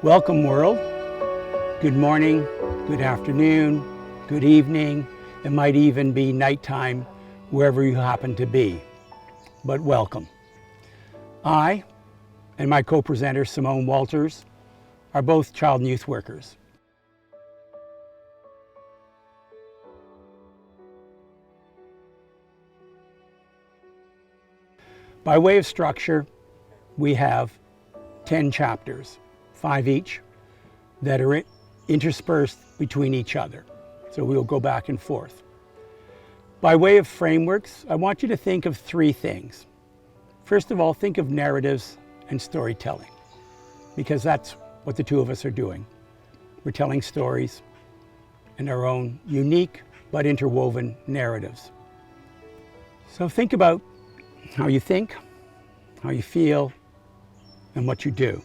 Welcome, world. Good morning, good afternoon, good evening. It might even be nighttime wherever you happen to be, but welcome. I and my co-presenter Simone Walters are both child and youth workers. By way of structure, we have 10 chapters, 5 each, that are interspersed between each other. So we'll go back and forth. By way of frameworks, I want you to think of 3 things. First of all, think of narratives and storytelling, because that's what the two of us are doing. We're telling stories in our own unique but interwoven narratives. So think about how you think, how you feel, and what you do.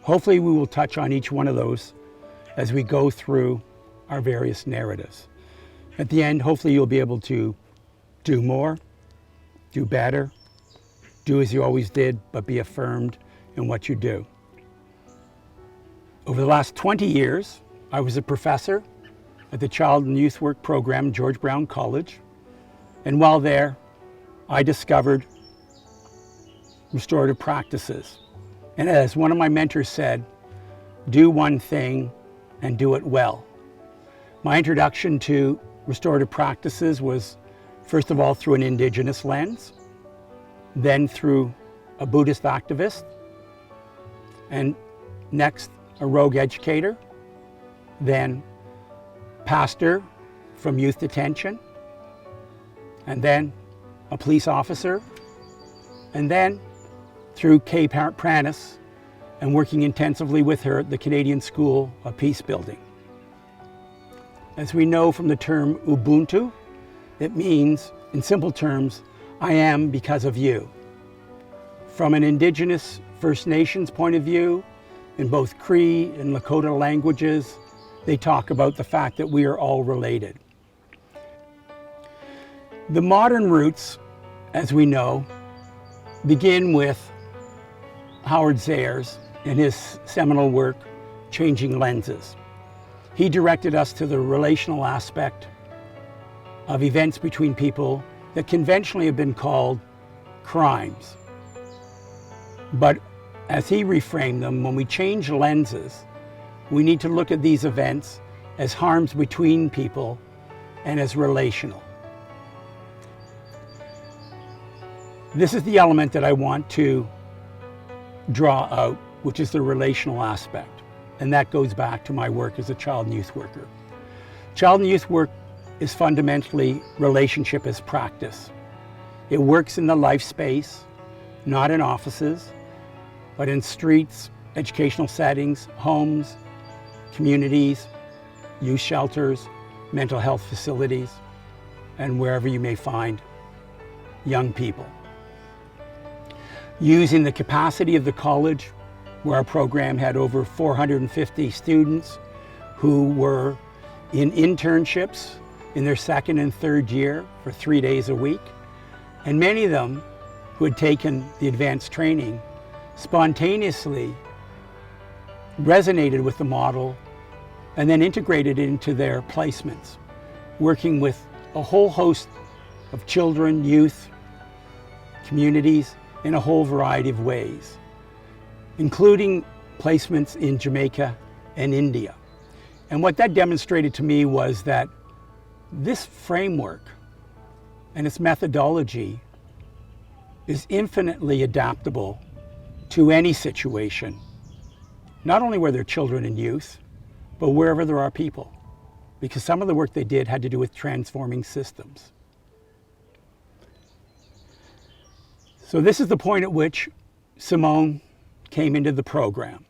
Hopefully we will touch on each one of those as we go through our various narratives. At the end, hopefully you'll be able to do more, do better, do as you always did, but be affirmed in what you do. Over the last 20 years, I was a professor at the Child and Youth Work program at George Brown College. And while there, I discovered restorative practices. And as one of my mentors said, do one thing and do it well. My introduction to restorative practices was, first of all, through an indigenous lens, then through a Buddhist activist, and next a rogue educator, then pastor from youth detention, and then a police officer, and then through Kay Prentice and working intensively with her at the Canadian School of Peace Building. As we know from the term Ubuntu, it means, in simple terms, I am because of you. From an Indigenous First Nations point of view, in both Cree and Lakota languages, they talk about the fact that we are all related. The modern roots, as we know, begin with Howard Zayers in his seminal work, Changing Lenses. He directed us to the relational aspect of events between people that conventionally have been called crimes. But as he reframed them, when we change lenses, we need to look at these events as harms between people and as relational. This is the element that I want to draw out, which is the relational aspect. And that goes back to my work as a child and youth worker. Child and youth work is fundamentally relationship as practice. It works in the life space, not in offices, but in streets, educational settings, homes, communities, youth shelters, mental health facilities, and wherever you may find young people. Using the capacity of the college, where our program had over 450 students who were in internships in their 2nd and 3rd year for 3 days a week. And many of them who had taken the advanced training spontaneously resonated with the model and then integrated it into their placements, working with a whole host of children, youth, communities in a whole variety of ways, including placements in Jamaica and India. And what that demonstrated to me was that this framework and its methodology is infinitely adaptable to any situation, not only where there are children and youth, but wherever there are people, because some of the work they did had to do with transforming systems. So this is the point at which Simone came into the program.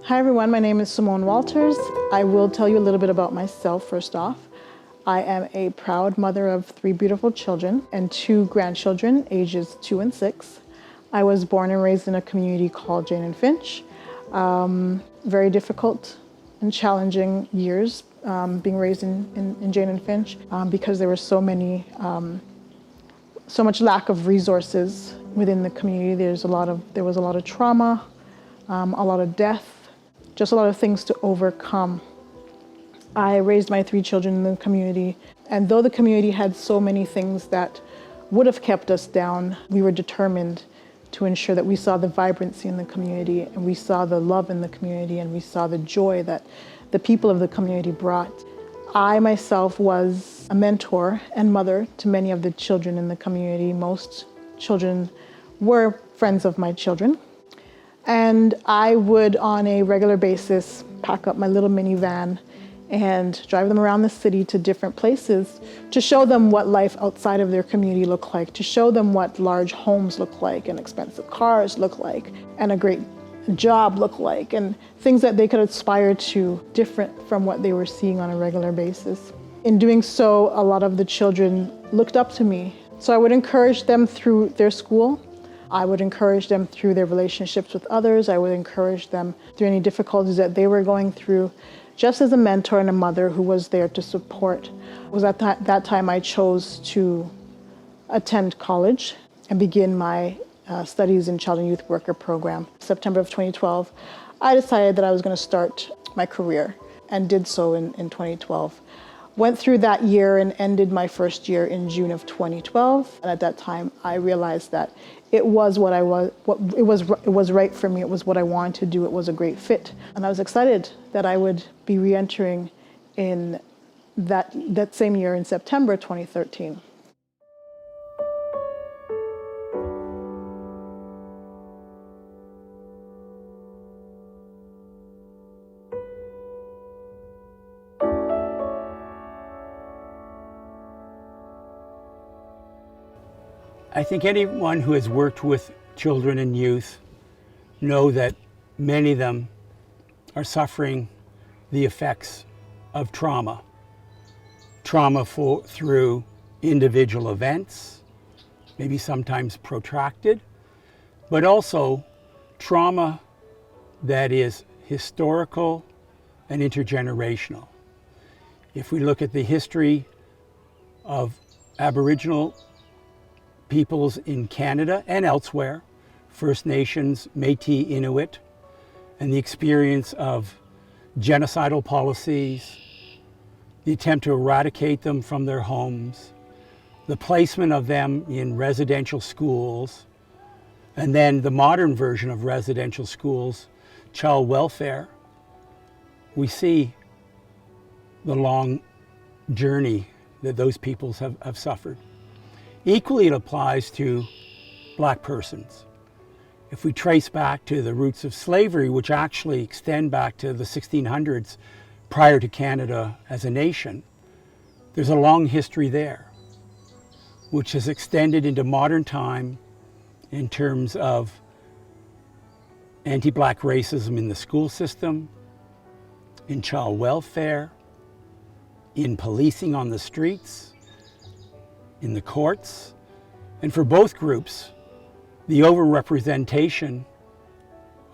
Hi everyone, my name is Simone Walters. I will tell you a little bit about myself first off. I am a proud mother of 3 beautiful children and 2 grandchildren, ages 2 and 6. I was born and raised in a community called Jane and Finch. Very difficult and challenging years being raised in Jane and Finch because there were so much lack of resources within the community. There was a lot of trauma, a lot of death, just a lot of things to overcome. I raised my 3 children in the community, and though the community had so many things that would have kept us down, we were determined to ensure that we saw the vibrancy in the community, and we saw the love in the community, and we saw the joy that the people of the community brought. I myself was a mentor and mother to many of the children in the community. Most children were friends of my children. And I would, on a regular basis, pack up my little minivan and drive them around the city to different places to show them what life outside of their community looked like, to show them what large homes look like and expensive cars look like and a great job look like, and things that they could aspire to different from what they were seeing on a regular basis. In doing so, a lot of the children looked up to me. So I would encourage them through their school. I would encourage them through their relationships with others. I would encourage them through any difficulties that they were going through, just as a mentor and a mother who was there to support. It was at that time I chose to attend college and begin my studies in Child and Youth Worker program. September of 2012, I decided that I was going to start my career, and did so in 2012. Went through that year and ended my first year in June of 2012. And at that time, I realized that it was it was right for me. It was what I wanted to do. It was a great fit. And I was excited that I would be re-entering in that same year in September 2013. I think anyone who has worked with children and youth know that many of them are suffering the effects of trauma. Trauma through individual events, maybe sometimes protracted, but also trauma that is historical and intergenerational. If we look at the history of Aboriginal peoples in Canada and elsewhere, First Nations, Métis, Inuit, and the experience of genocidal policies, the attempt to eradicate them from their homes, the placement of them in residential schools, and then the modern version of residential schools, child welfare, we see the long journey that those peoples have suffered. Equally, it applies to Black persons. If we trace back to the roots of slavery, which actually extend back to the 1600s, prior to Canada as a nation, there's a long history there, which has extended into modern time in terms of anti-Black racism in the school system, in child welfare, in policing on the streets, in the courts, and for both groups, the overrepresentation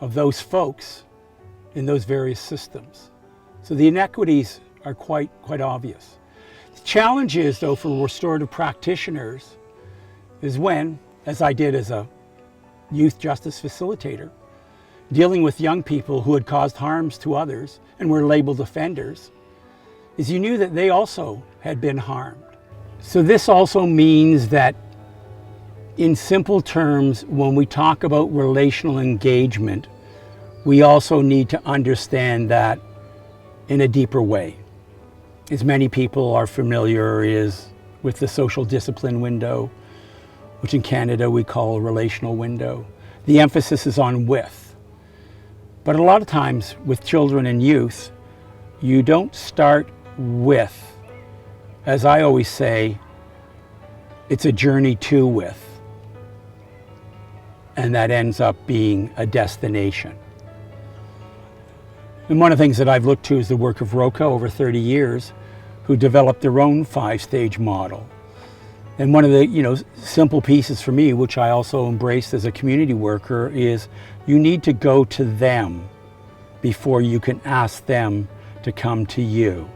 of those folks in those various systems. So the inequities are quite obvious. The challenge is, though, for restorative practitioners is when, as I did as a youth justice facilitator, dealing with young people who had caused harms to others and were labeled offenders, is you knew that they also had been harmed. So this also means that, in simple terms, when we talk about relational engagement, we also need to understand that in a deeper way. As many people are familiar is with the social discipline window, which in Canada we call a relational window. The emphasis is on with. But a lot of times with children and youth, you don't start with. As I always say, it's a journey to with. And that ends up being a destination. And one of the things that I've looked to is the work of Roca over 30 years, who developed their own 5-stage model. And one of the simple pieces for me, which I also embraced as a community worker, is you need to go to them before you can ask them to come to you.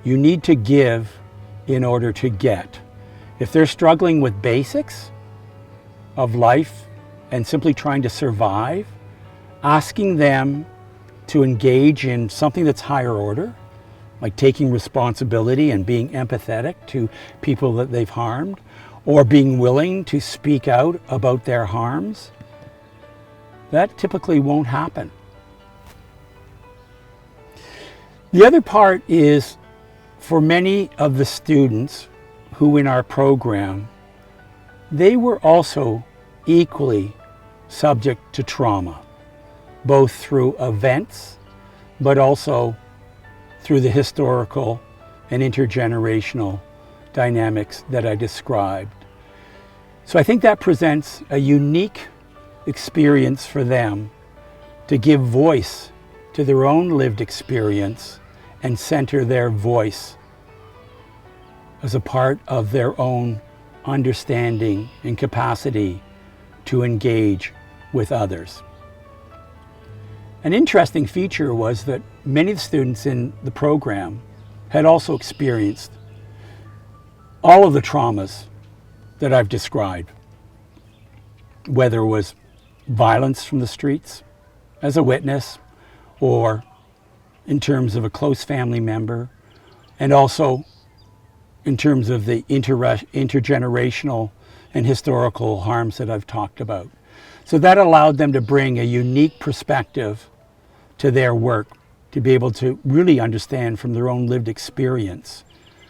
You need to give in order to get. If they're struggling with basics of life and simply trying to survive, asking them to engage in something that's higher order, like taking responsibility and being empathetic to people that they've harmed, or being willing to speak out about their harms, that typically won't happen. The other part is, for many of the students who in our program, they were also equally subject to trauma, both through events, but also through the historical and intergenerational dynamics that I described. So I think that presents a unique experience for them to give voice to their own lived experience and center their voice as a part of their own understanding and capacity to engage with others. An interesting feature was that many of the students in the program had also experienced all of the traumas that I've described, whether it was violence from the streets as a witness, or in terms of a close family member, and also in terms of the intergenerational and historical harms that I've talked about. So that allowed them to bring a unique perspective to their work, to be able to really understand from their own lived experience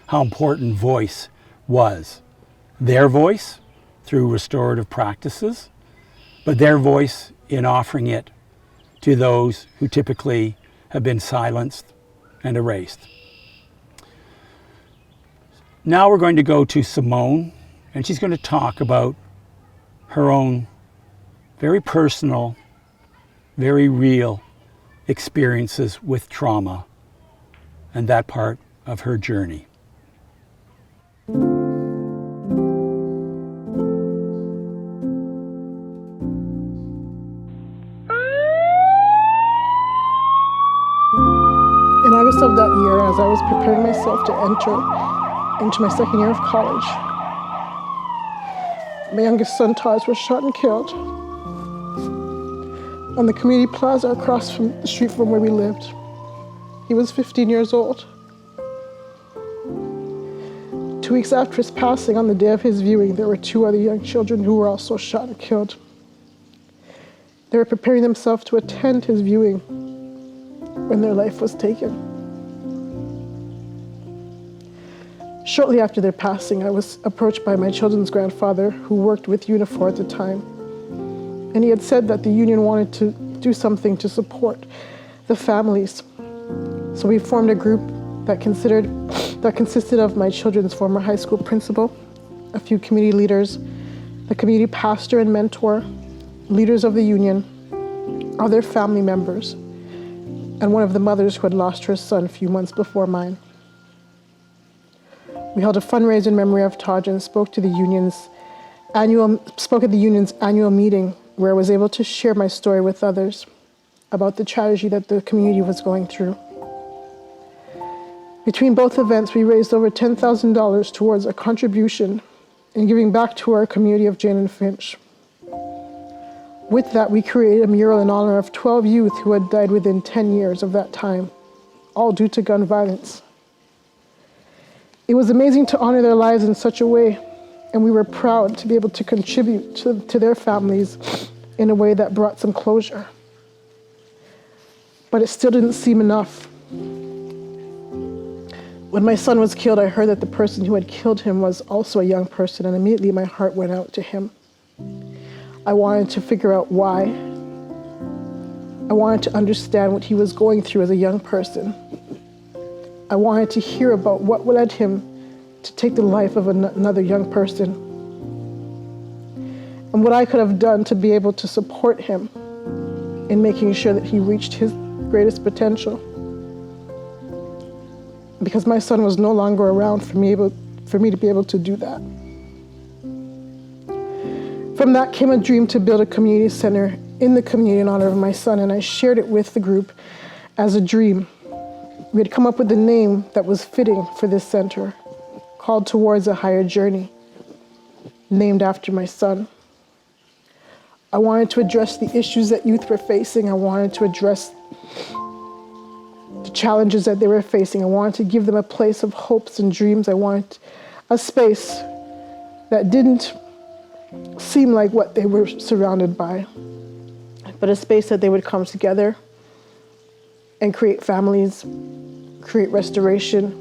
how important voice was. Their voice through restorative practices, but their voice in offering it to those who typically have been silenced and erased. Now we're going to go to Simone, and she's going to talk about her own very personal, very real experiences with trauma and that part of her journey. In August of that year, as I was preparing myself to enter into my second year of college, my youngest son, Taj, was shot and killed on the community plaza across from the street from where we lived. He was 15 years old. 2 weeks after his passing, on the day of his viewing, there were 2 other young children who were also shot and killed. They were preparing themselves to attend his viewing when their life was taken. Shortly after their passing, I was approached by my children's grandfather, who worked with UNIFOR at the time. And he had said that the union wanted to do something to support the families. So we formed a group that consisted of my children's former high school principal, a few community leaders, the community pastor and mentor, leaders of the union, other family members, and one of the mothers who had lost her son a few months before mine. We held a fundraiser in memory of Taj and spoke at the union's annual meeting, where I was able to share my story with others about the tragedy that the community was going through. Between both events, we raised over $10,000 towards a contribution in giving back to our community of Jane and Finch. With that, we created a mural in honor of 12 youth who had died within 10 years of that time, all due to gun violence. It was amazing to honor their lives in such a way, and we were proud to be able to contribute to their families in a way that brought some closure. But it still didn't seem enough. When my son was killed, I heard that the person who had killed him was also a young person, and immediately my heart went out to him. I wanted to figure out why. I wanted to understand what he was going through as a young person. I wanted to hear about what led him to take the life of another young person, and what I could have done to be able to support him in making sure that he reached his greatest potential. Because my son was no longer around for me to be able to do that. From that came a dream to build a community center in the community in honor of my son, and I shared it with the group as a dream. We had come up with a name that was fitting for this center, called Towards a Higher Journey, named after my son. I wanted to address the issues that youth were facing. I wanted to address the challenges that they were facing. I wanted to give them a place of hopes and dreams. I wanted a space that didn't seem like what they were surrounded by, but a space that they would come together and create families, create restoration,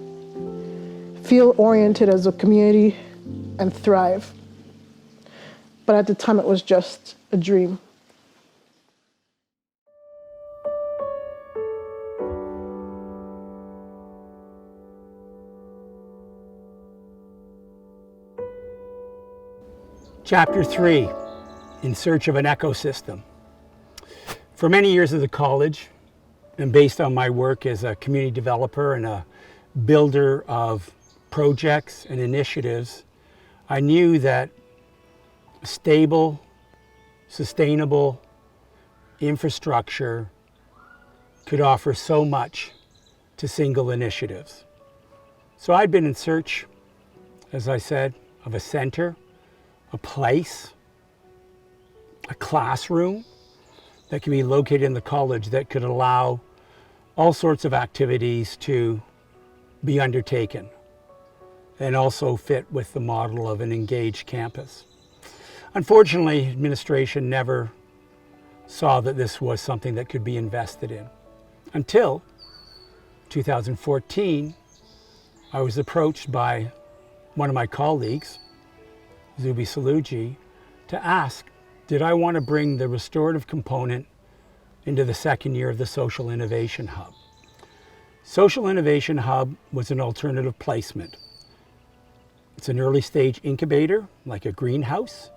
feel oriented as a community, and thrive. But at the time, it was just a dream. Chapter 3, In Search of an Ecosystem. For many years at the college, and based on my work as a community developer and a builder of projects and initiatives, I knew that stable, sustainable infrastructure could offer so much to single initiatives. So I'd been in search, as I said, of a center, a place, a classroom that could be located in the college that could allow all sorts of activities to be undertaken and also fit with the model of an engaged campus. Unfortunately, administration never saw that this was something that could be invested in. Until 2014, I was approached by one of my colleagues, Zubi Saluji, to ask, did I want to bring the restorative component into the second year of the Social Innovation Hub? Social Innovation Hub was an alternative placement. It's an early stage incubator, like a greenhouse.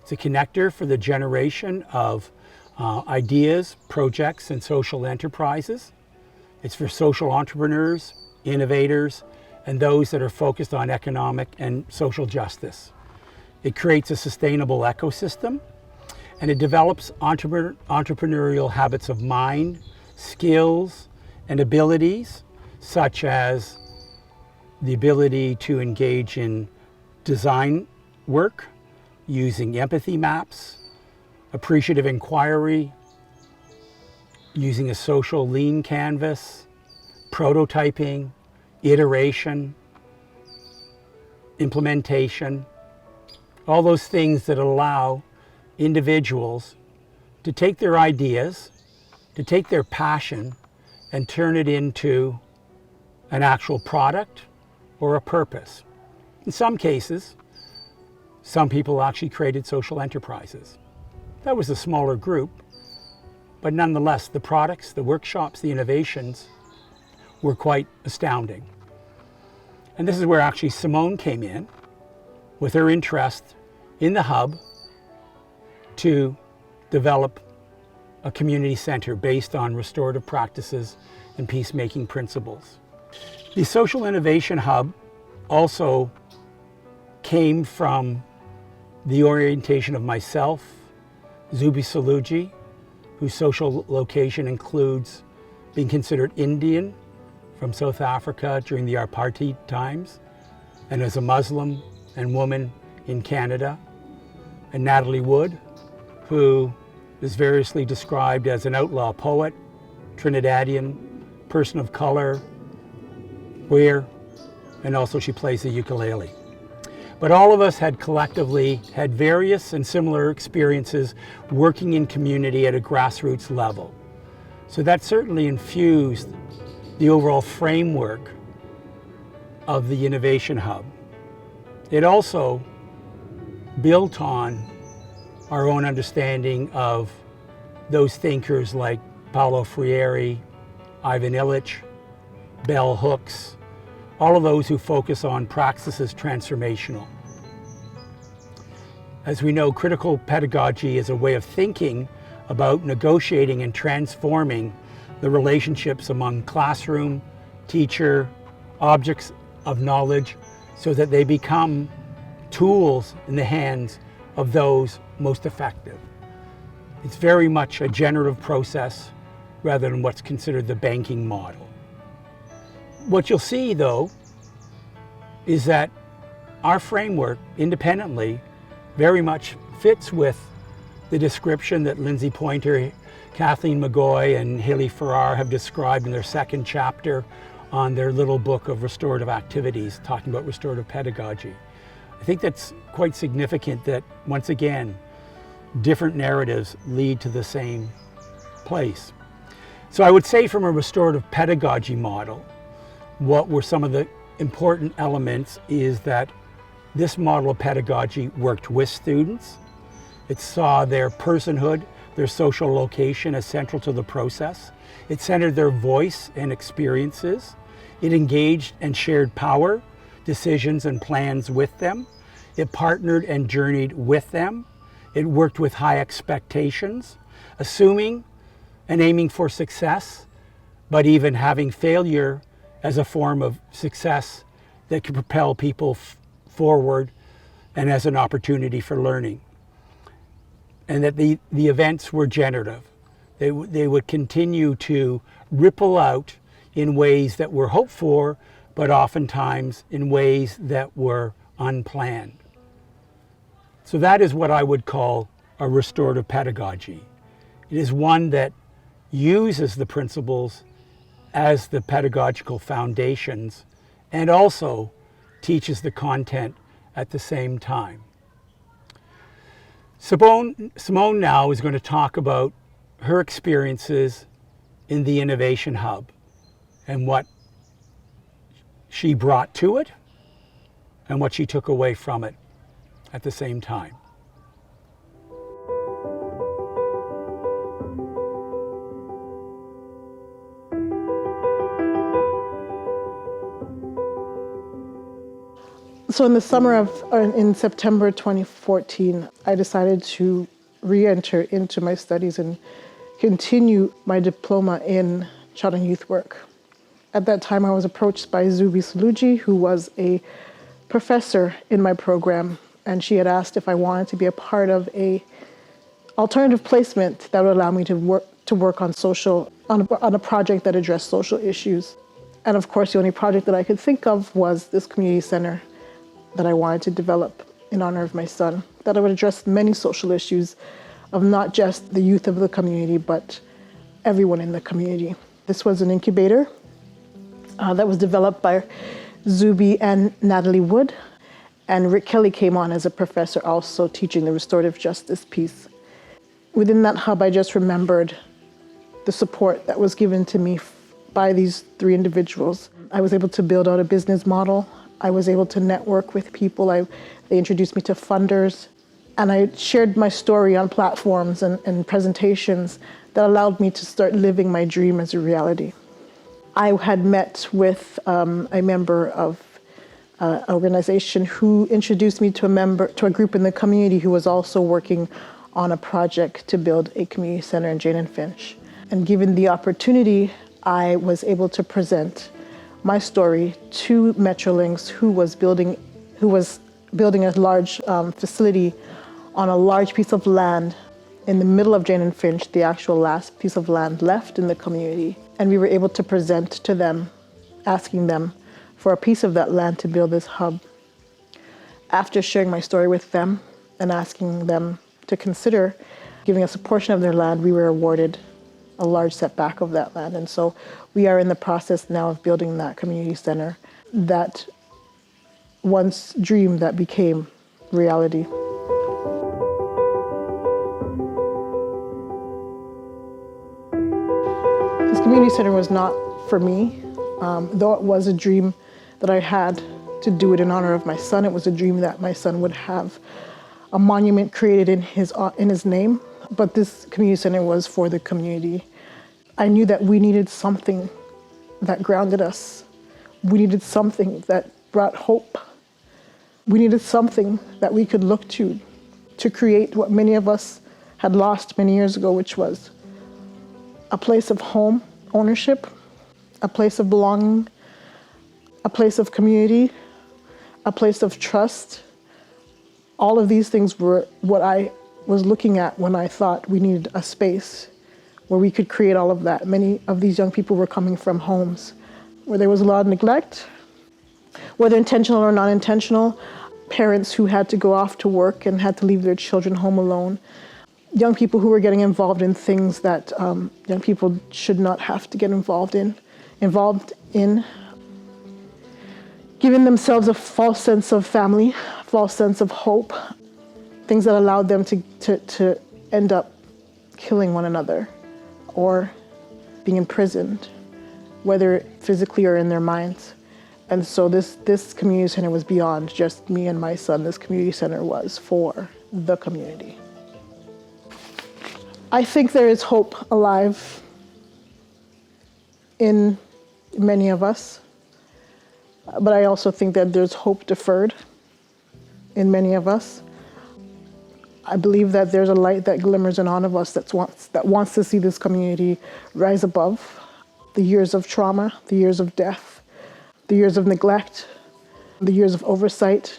It's a connector for the generation of ideas, projects, and social enterprises. It's for social entrepreneurs, innovators, and those that are focused on economic and social justice. It creates a sustainable ecosystem, and it develops entrepreneurial habits of mind, skills, and abilities, such as the ability to engage in design work, using empathy maps, appreciative inquiry, using a social lean canvas, prototyping, iteration, implementation, all those things that allow individuals to take their ideas, to take their passion, and turn it into an actual product or a purpose. In some cases, some people actually created social enterprises. That was a smaller group, but nonetheless, the products, the workshops, the innovations were quite astounding. And this is where actually Simone came in with her interest in the hub to develop a community center based on restorative practices and peacemaking principles. The Social Innovation Hub also came from the orientation of myself, Zubi Saluji, whose social location includes being considered Indian from South Africa during the apartheid times, and as a Muslim and woman in Canada, and Natalie Wood, who is variously described as an outlaw poet, Trinidadian, person of color, queer, and also she plays the ukulele. But all of us had collectively had various and similar experiences working in community at a grassroots level. So that certainly infused the overall framework of the Innovation Hub. It also built on our own understanding of those thinkers like Paulo Freire, Ivan Illich, Bell Hooks, all of those who focus on praxis as transformational. As we know, critical pedagogy is a way of thinking about negotiating and transforming the relationships among classroom, teacher, objects of knowledge, so that they become tools in the hands of those most effective. It's very much a generative process rather than what's considered the banking model. What you'll see, though, is that our framework independently very much fits with the description that Lindsay Pointer, Kathleen McGoy, and Haley Farrar have described in their second chapter on their little book of restorative activities, talking about restorative pedagogy. I think that's quite significant that, once again, different narratives lead to the same place. So I would say from a restorative pedagogy model, what were some of the important elements is that this model of pedagogy worked with students. It saw their personhood, their social location as central to the process. It centered their voice and experiences. It engaged and shared power, decisions, and plans with them. It partnered and journeyed with them. It worked with high expectations, assuming and aiming for success, but even having failure as a form of success that could propel people forward and as an opportunity for learning. And that the events were generative. They would continue to ripple out in ways that were hoped for, but oftentimes in ways that were unplanned. So that is what I would call a restorative pedagogy. It is one that uses the principles as the pedagogical foundations and also teaches the content at the same time. Simone now is going to talk about her experiences in the Innovation Hub and what she brought to it and what she took away from it at the same time. So in September 2014, I decided to re-enter into my studies and continue my diploma in child and youth work. At that time, I was approached by Zubi Saluji, who was a professor in my program, and she had asked if I wanted to be a part of a alternative placement that would allow me to work on a project that addressed social issues. And of course, the only project that I could think of was this community center that I wanted to develop in honor of my son, that I would address many social issues of not just the youth of the community, but everyone in the community. This was an incubator that was developed by Zubi and Natalie Wood, and Rick Kelly came on as a professor also teaching the restorative justice piece. Within that hub, I just remembered the support that was given to me by these three individuals. I was able to build out a business model. I was able to network with people. They introduced me to funders, and I shared my story on platforms and presentations that allowed me to start living my dream as a reality. I had met with a member of an organization who introduced me to a group in the community who was also working on a project to build a community center in Jane and Finch. And given the opportunity, I was able to present my story to Metrolinx, who was building a large facility on a large piece of land in the middle of Jane and Finch, the actual last piece of land left in the community. And we were able to present to them, asking them for a piece of that land to build this hub. After sharing my story with them and asking them to consider giving us a portion of their land, we were awarded a large setback of that land. And so we are in the process now of building that community center, that once dream that became reality. This community center was not for me, though it was a dream that I had to do it in honor of my son. It was a dream that my son would have a monument created in his name, but this community center was for the community. I knew that we needed something that grounded us. We needed something that brought hope. We needed something that we could look to create what many of us had lost many years ago, which was a place of home ownership, a place of belonging, a place of community, a place of trust. All of these things were what I was looking at when I thought we needed a space where we could create all of that. Many of these young people were coming from homes where there was a lot of neglect, whether intentional or non-intentional, parents who had to go off to work and had to leave their children home alone, young people who were getting involved in things that young people should not have to get involved in, giving themselves a false sense of family, false sense of hope, things that allowed them to end up killing one another or being imprisoned, whether physically or in their minds. And so this community center was beyond just me and my son. This community center was for the community. I think there is hope alive in many of us, but I also think that there's hope deferred in many of us. I believe that there's a light that glimmers in all of us that wants to see this community rise above the years of trauma, the years of death, the years of neglect, the years of oversight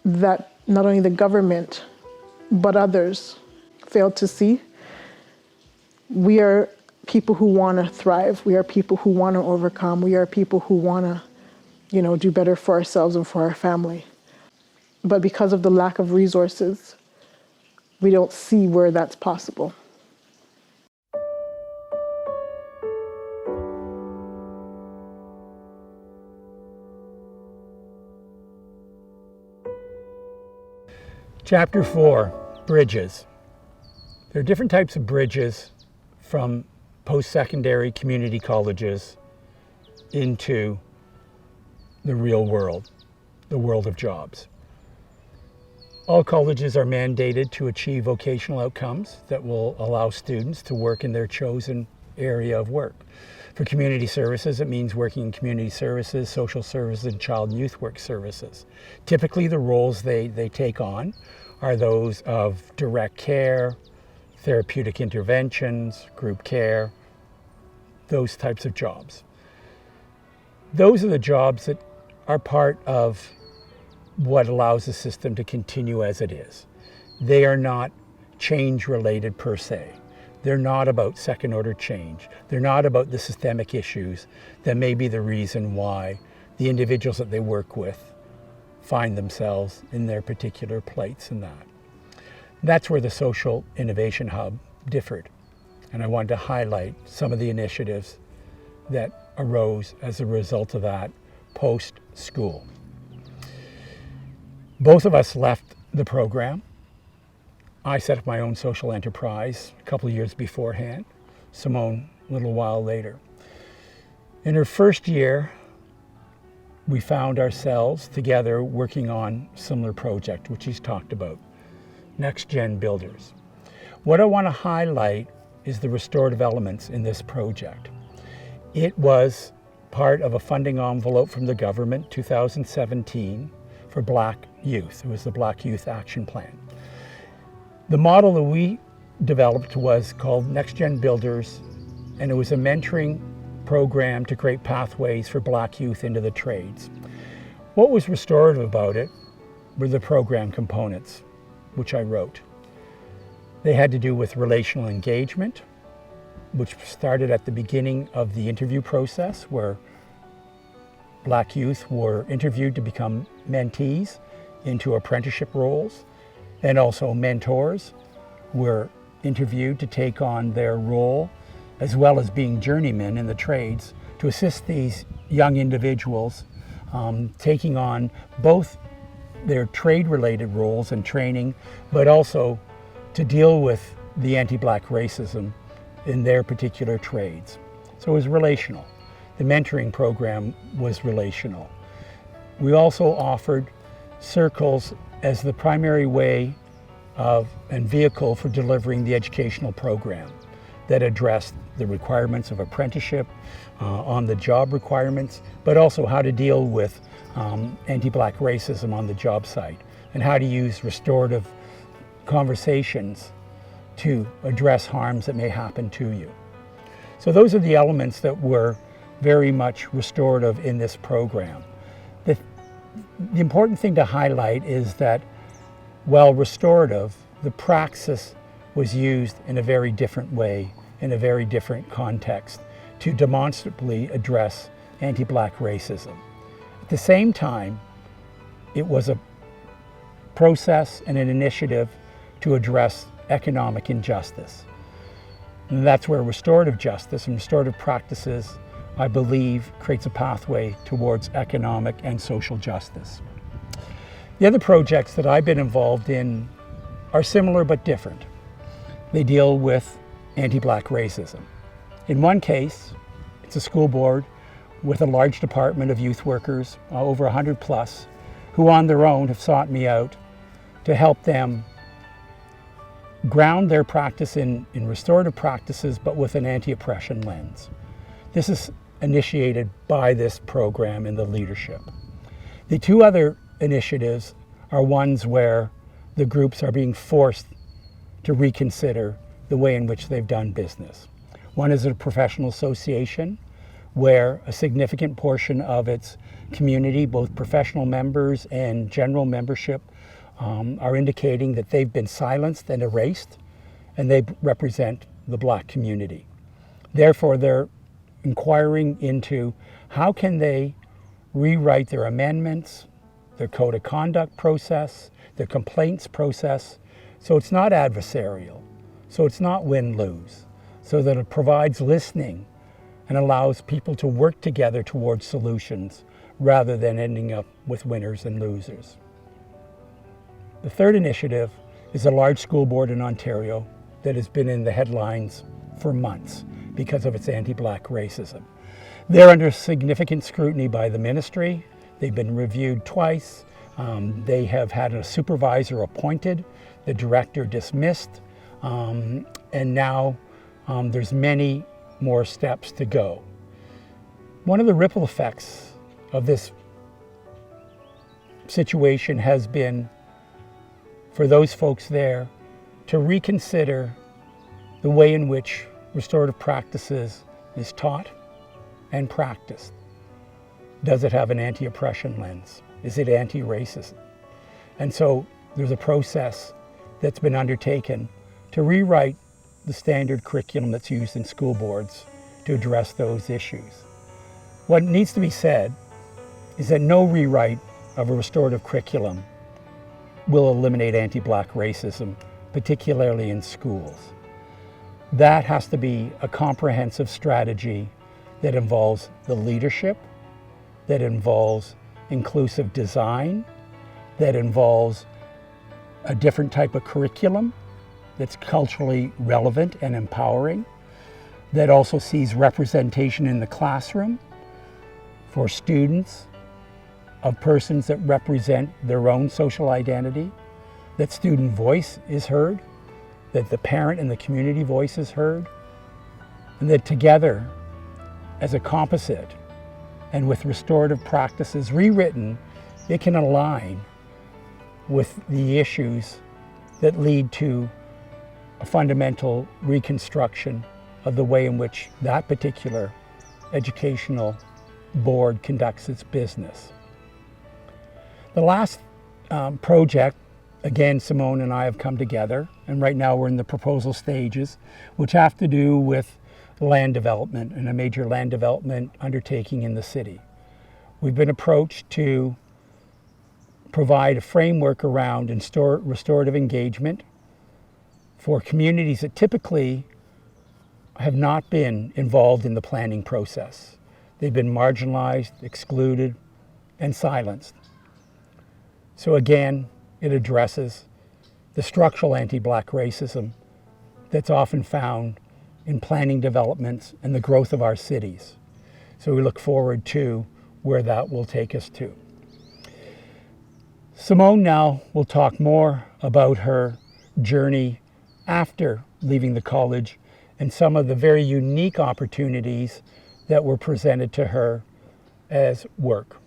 that not only the government, but others failed to see. We are people who want to thrive. We are people who want to overcome. We are people who want to, do better for ourselves and for our family. But because of the lack of resources, we don't see where that's possible. Chapter 4, Bridges. There are different types of bridges from post-secondary community colleges into the real world, the world of jobs. All colleges are mandated to achieve vocational outcomes that will allow students to work in their chosen area of work. For community services, it means working in community services, social services, and child and youth work services. Typically, the roles they take on are those of direct care, therapeutic interventions, group care, those types of jobs. Those are the jobs that are part of what allows the system to continue as it is. They are not change related per se. They're not about second order change. They're not about the systemic issues that may be the reason why the individuals that they work with find themselves in their particular plights and that. That's where the Social Innovation Hub differed. And I wanted to highlight some of the initiatives that arose as a result of that post-school. Both of us left the program. I set up my own social enterprise a couple of years beforehand, Simone a little while later. In her first year, we found ourselves together working on a similar project, which he's talked about, Next Gen Builders. What I want to highlight is the restorative elements in this project. It was part of a funding envelope from the government, 2017, for Black youth. It was the Black Youth Action Plan. The model that we developed was called Next Gen Builders, and it was a mentoring program to create pathways for Black youth into the trades. What was restorative about it were the program components, which I wrote. They had to do with relational engagement, which started at the beginning of the interview process, where Black youth were interviewed to become mentees into apprenticeship roles, and also mentors were interviewed to take on their role, as well as being journeymen in the trades, to assist these young individuals taking on both their trade-related roles and training, but also to deal with the anti-Black racism in their particular trades. So it was relational. The mentoring program was relational. We also offered circles as the primary way of and vehicle for delivering the educational program that addressed the requirements of apprenticeship, on the job requirements, but also how to deal with anti-Black racism on the job site, and how to use restorative conversations to address harms that may happen to you. So those are the elements that were very much restorative in this program. The important thing to highlight is that while restorative, the praxis was used in a very different way, in a very different context, to demonstrably address anti-Black racism. At the same time, it was a process and an initiative to address economic injustice. And that's where restorative justice and restorative practices, I believe, creates a pathway towards economic and social justice. The other projects that I've been involved in are similar but different. They deal with anti-Black racism. In one case, it's a school board with a large department of youth workers, over 100 plus, who on their own have sought me out to help them ground their practice in restorative practices, but with an anti-oppression lens. This is initiated by this program in the leadership. The two other initiatives are ones where the groups are being forced to reconsider the way in which they've done business. One is a professional association where a significant portion of its community, both professional members and general membership, are indicating that they've been silenced and erased, and they represent the Black community. Therefore, they're inquiring into how can they rewrite their amendments, their code of conduct process, their complaints process, so it's not adversarial, so it's not win-lose, so that it provides listening and allows people to work together towards solutions rather than ending up with winners and losers. The third initiative is a large school board in Ontario that has been in the headlines for months because of its anti-Black racism. They're under significant scrutiny by the ministry. They've been reviewed twice. They have had a supervisor appointed, the director dismissed, and now there's many more steps to go. One of the ripple effects of this situation has been for those folks there to reconsider the way in which restorative practices is taught and practiced. Does it have an anti-oppression lens? Is it anti-racist? And so there's a process that's been undertaken to rewrite the standard curriculum that's used in school boards to address those issues. What needs to be said is that no rewrite of a restorative curriculum will eliminate anti-Black racism, particularly in schools. That has to be a comprehensive strategy that involves the leadership, that involves inclusive design, that involves a different type of curriculum that's culturally relevant and empowering, that also sees representation in the classroom for students of persons that represent their own social identity, that student voice is heard, that the parent and the community voice is heard, and that together, as a composite, and with restorative practices rewritten, it can align with the issues that lead to a fundamental reconstruction of the way in which that particular educational board conducts its business. The last project, again, Simone and I have come together, and right now we're in the proposal stages, which have to do with land development and a major land development undertaking in the city. We've been approached to provide a framework around restorative engagement for communities that typically have not been involved in the planning process. They've been marginalized, excluded, and silenced. So again, it addresses the structural anti-Black racism that's often found in planning developments and the growth of our cities. So we look forward to where that will take us to. Simone now will talk more about her journey after leaving the college and some of the very unique opportunities that were presented to her as work.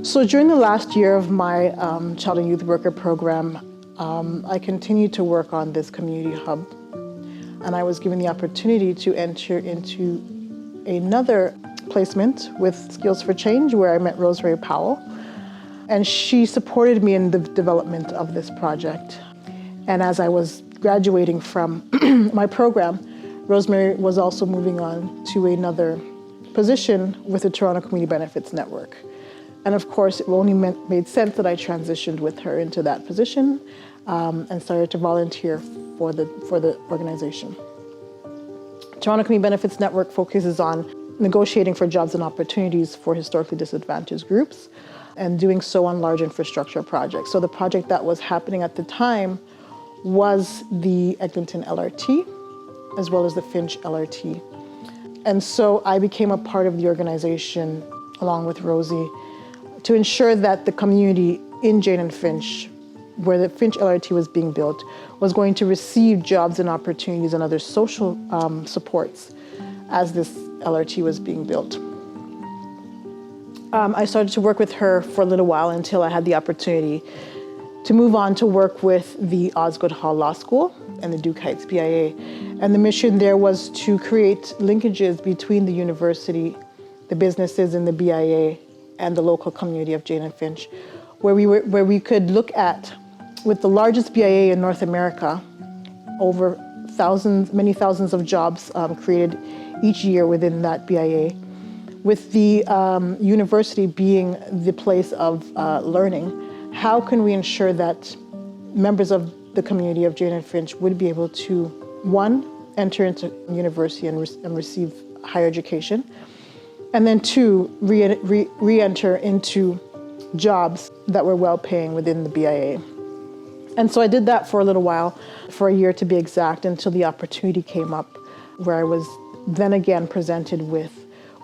So during the last year of my child and youth worker program, I continued to work on this community hub, and I was given the opportunity to enter into another placement with Skills for Change, where I met Rosemary Powell. And she supported me in the development of this project. And as I was graduating from my program, Rosemary was also moving on to another position with the Toronto Community Benefits Network. And of course, it only made sense that I transitioned with her into that position and started to volunteer for the organization. Toronto Community Benefits Network focuses on negotiating for jobs and opportunities for historically disadvantaged groups and doing so on large infrastructure projects. So the project that was happening at the time was the Eglinton LRT, as well as the Finch LRT. And so I became a part of the organization, along with Rosie, to ensure that the community in Jane and Finch, where the Finch LRT was being built, was going to receive jobs and opportunities and other social supports as this LRT was being built. I started to work with her for a little while until I had the opportunity to move on to work with the Osgoode Hall Law School and the Duke Heights BIA. And the mission there was to create linkages between the university, the businesses in the BIA, and the local community of Jane and Finch, where we could look at, with the largest BIA in North America, over many thousands of jobs created each year within that BIA, with the university being the place of learning. How can we ensure that members of the community of Jane and Finch would be able to, one, enter into university and receive higher education, and then two, re-enter into jobs that were well-paying within the BIA. And so I did that for a little while, for a year to be exact, until the opportunity came up where I was then again presented with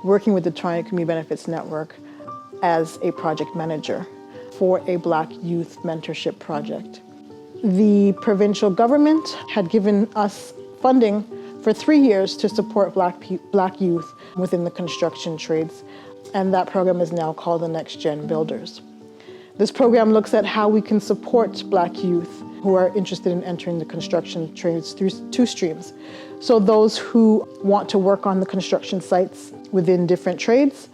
working with the Toronto Community Benefits Network as a project manager for a Black youth mentorship project. The provincial government had given us funding for 3 years to support Black youth within the construction trades, and that program is now called the Next Gen Builders. This program looks at how we can support Black youth who are interested in entering the construction trades through 2 streams. So those who want to work on the construction sites within different trades,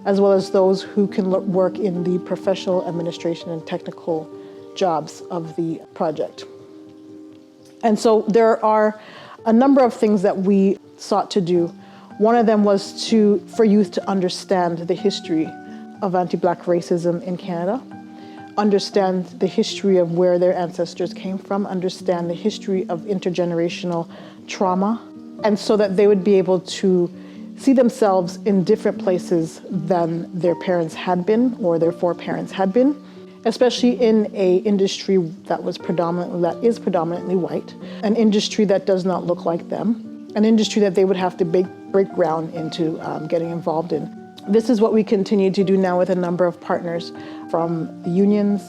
as well as those who can work in the professional administration and technical jobs of the project. And so there are a number of things that we sought to do. One of them was for youth to understand the history of anti-Black racism in Canada, understand the history of where their ancestors came from, understand the history of intergenerational trauma, and so that they would be able to see themselves in different places than their parents had been or their foreparents had been, especially in an industry that is predominantly white, an industry that does not look like them, an industry that they would have to break ground into getting involved in. This is what we continue to do now with a number of partners, from the unions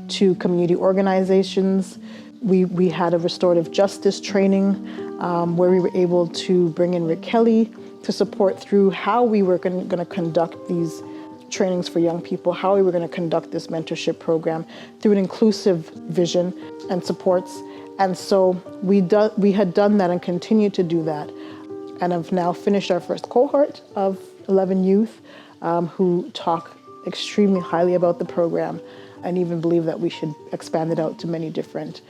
to community organizations. We had a restorative justice training where we were able to bring in Rick Kelly to support through how we were going to conduct these trainings for young people, how we were going to conduct this mentorship program through an inclusive vision and supports. And so we had done that and continue to do that, and have now finished our first cohort of 11 youth who talk extremely highly about the program and even believe that we should expand it out to many different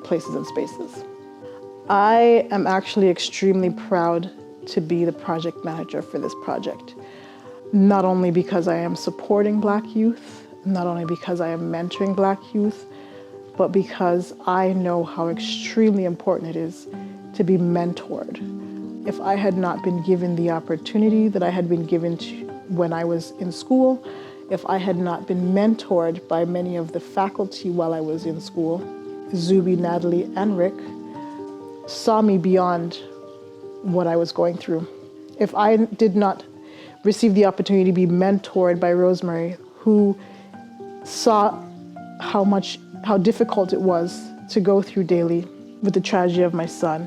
places and spaces. I am actually extremely proud to be the project manager for this project. Not only because I am supporting Black youth, not only because I am mentoring Black youth, but because I know how extremely important it is to be mentored. If I had not been given the opportunity that I had been given when I was in school, if I had not been mentored by many of the faculty while I was in school, Zuby, Natalie, and Rick saw me beyond what I was going through. If I did not receive the opportunity to be mentored by Rosemary, who saw how difficult it was to go through daily with the tragedy of my son,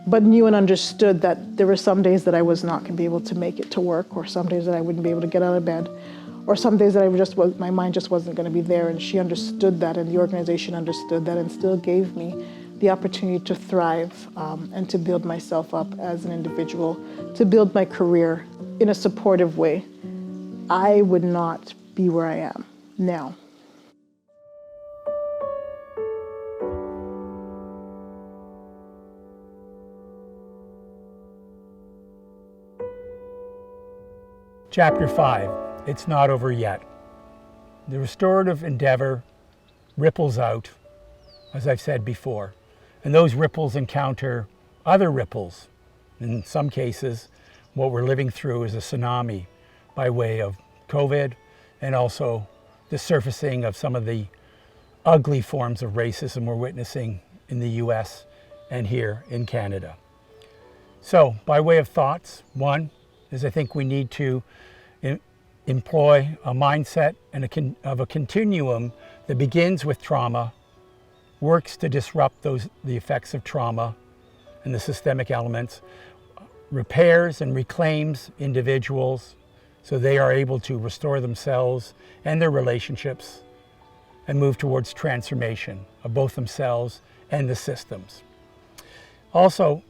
but knew and understood that there were some days that I was not going to be able to make it to work, or some days that I wouldn't be able to get out of bed, or some days that my mind just wasn't going to be there. And she understood that, and the organization understood that, and still gave me the opportunity to thrive and to build myself up as an individual, to build my career in a supportive way, I would not be where I am now. Chapter 5, It's Not Over Yet. The restorative endeavor ripples out, as I've said before, and those ripples encounter other ripples. In some cases, what we're living through is a tsunami by way of COVID and also the surfacing of some of the ugly forms of racism we're witnessing in the US and here in Canada. So, by way of thoughts, one is I think we need to employ a mindset of a continuum that begins with trauma, works to disrupt the effects of trauma and the systemic elements, repairs and reclaims individuals so they are able to restore themselves and their relationships and move towards transformation of both themselves and the systems. Also,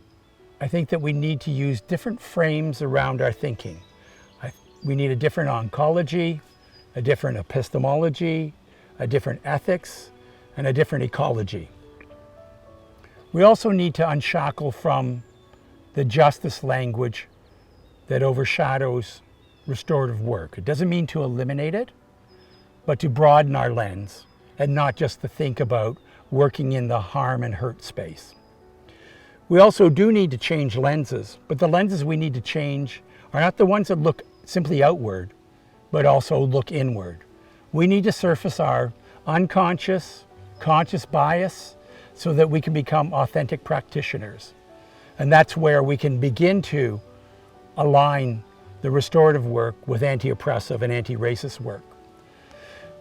I think that we need to use different frames around our thinking. We need a different oncology, a different epistemology, a different ethics, and a different ecology. We also need to unshackle from the justice language that overshadows restorative work. It doesn't mean to eliminate it, but to broaden our lens and not just to think about working in the harm and hurt space. We also do need to change lenses, but the lenses we need to change are not the ones that look simply outward, but also look inward. We need to surface our unconscious, conscious bias so that we can become authentic practitioners. And that's where we can begin to align the restorative work with anti-oppressive and anti-racist work.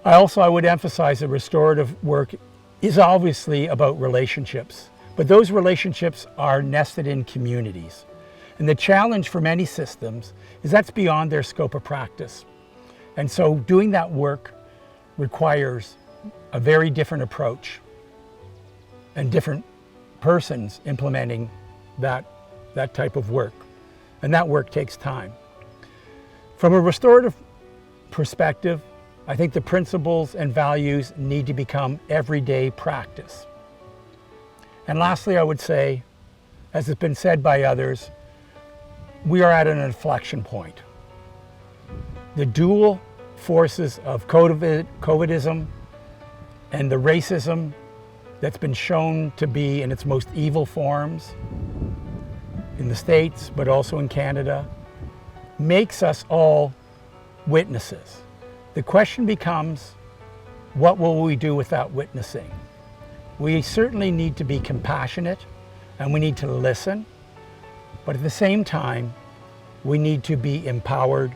I would emphasize that restorative work is obviously about relationships, but those relationships are nested in communities. And the challenge for many systems is that's beyond their scope of practice. And so doing that work requires a very different approach and different persons implementing that type of work. And that work takes time. From a restorative perspective, I think the principles and values need to become everyday practice. And lastly, I would say, as has been said by others, we are at an inflection point. The dual forces of COVIDism and the racism that's been shown to be in its most evil forms in the States, but also in Canada, makes us all witnesses. The question becomes, what will we do with that witnessing? We certainly need to be compassionate and we need to listen, but at the same time, we need to be empowered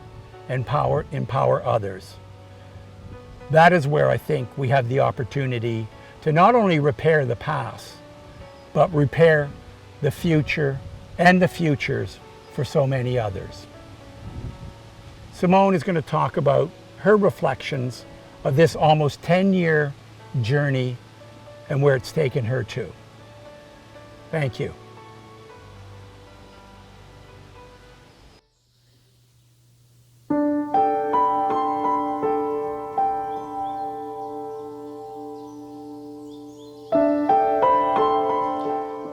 and empower others. That is where I think we have the opportunity to not only repair the past, but repair the future and the futures for so many others. Simone is going to talk about her reflections of this almost 10-year journey and where it's taken her to. Thank you.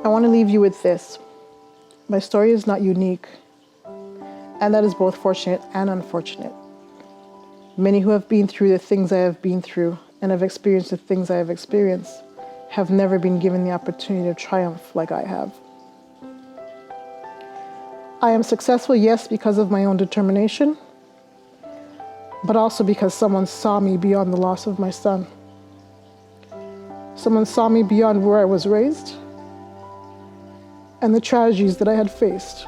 I want to leave you with this. My story is not unique, and that is both fortunate and unfortunate. Many who have been through the things I have been through and have experienced the things I have experienced have never been given the opportunity to triumph like I have. I am successful, yes, because of my own determination, but also because someone saw me beyond the loss of my son. Someone saw me beyond where I was raised and the tragedies that I had faced.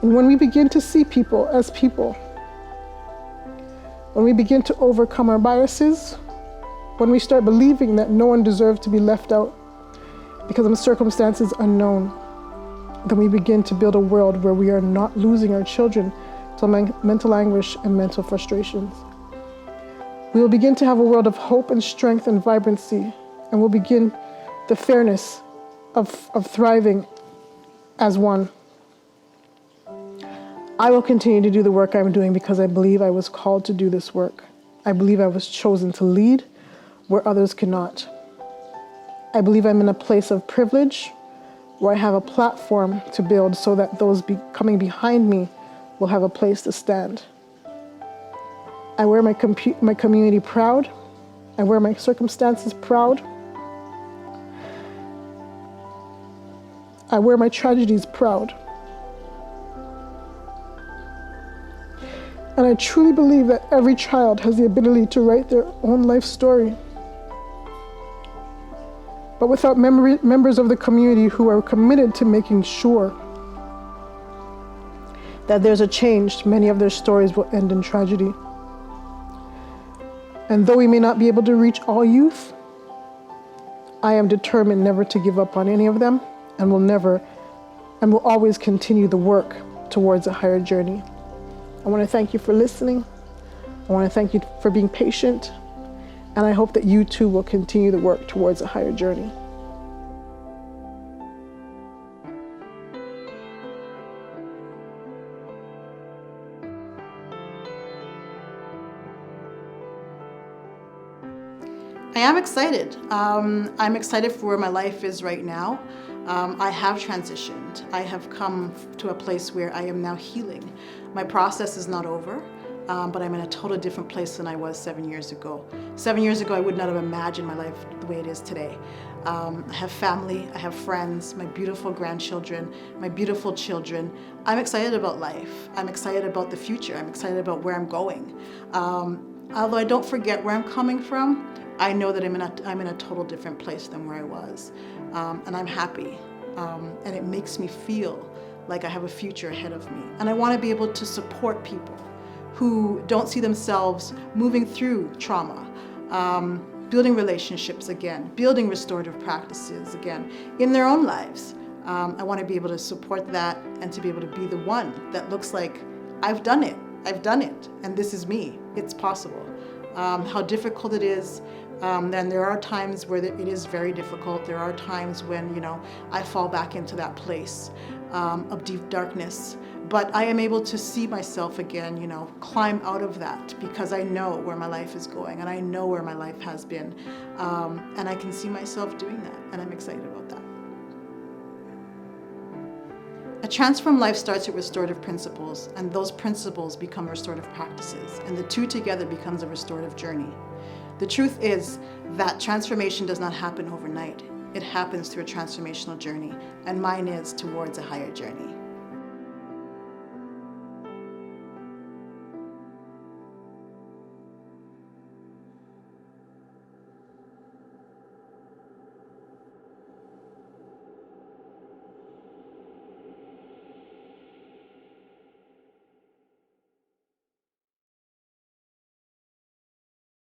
And when we begin to see people as people, when we begin to overcome our biases, when we start believing that no one deserves to be left out because of circumstances unknown, then we begin to build a world where we are not losing our children to mental anguish and mental frustrations. We will begin to have a world of hope and strength and vibrancy, and we'll begin the fairness of thriving as one. I will continue to do the work I'm doing because I believe I was called to do this work. I believe I was chosen to lead where others cannot. I believe I'm in a place of privilege where I have a platform to build so that those coming behind me will have a place to stand. I wear my community proud. I wear my circumstances proud. I wear my tragedies proud. And I truly believe that every child has the ability to write their own life story. But without members of the community who are committed to making sure that there's a change, many of their stories will end in tragedy. And though we may not be able to reach all youth, I am determined never to give up on any of them and will always continue the work towards a higher journey. I want to thank you for listening. I want to thank you for being patient. And I hope that you too will continue the work towards a higher journey. I am excited. I'm excited for where my life is right now. I have transitioned. I have come to a place where I am now healing. My process is not over, but I'm in a totally different place than I was 7 years ago. 7 years ago, I would not have imagined my life the way it is today. I have family, I have friends, my beautiful grandchildren, my beautiful children. I'm excited about life. I'm excited about the future. I'm excited about where I'm going. Although I don't forget where I'm coming from, I know that I'm in a total different place than where I was. And I'm happy. And it makes me feel like I have a future ahead of me. And I want to be able to support people who don't see themselves moving through trauma, building relationships again, building restorative practices again in their own lives. I want to be able to support that and to be able to be the one that looks like I've done it, and this is me, it's possible. How difficult it is, then there are times where it is very difficult. There are times when, I fall back into that place of deep darkness. But I am able to see myself again, climb out of that because I know where my life is going and I know where my life has been. And I can see myself doing that, and I'm excited about that. A transformed life starts with restorative principles, and those principles become restorative practices, and the two together becomes a restorative journey. The truth is that transformation does not happen overnight. It happens through a transformational journey, and mine is towards a higher journey.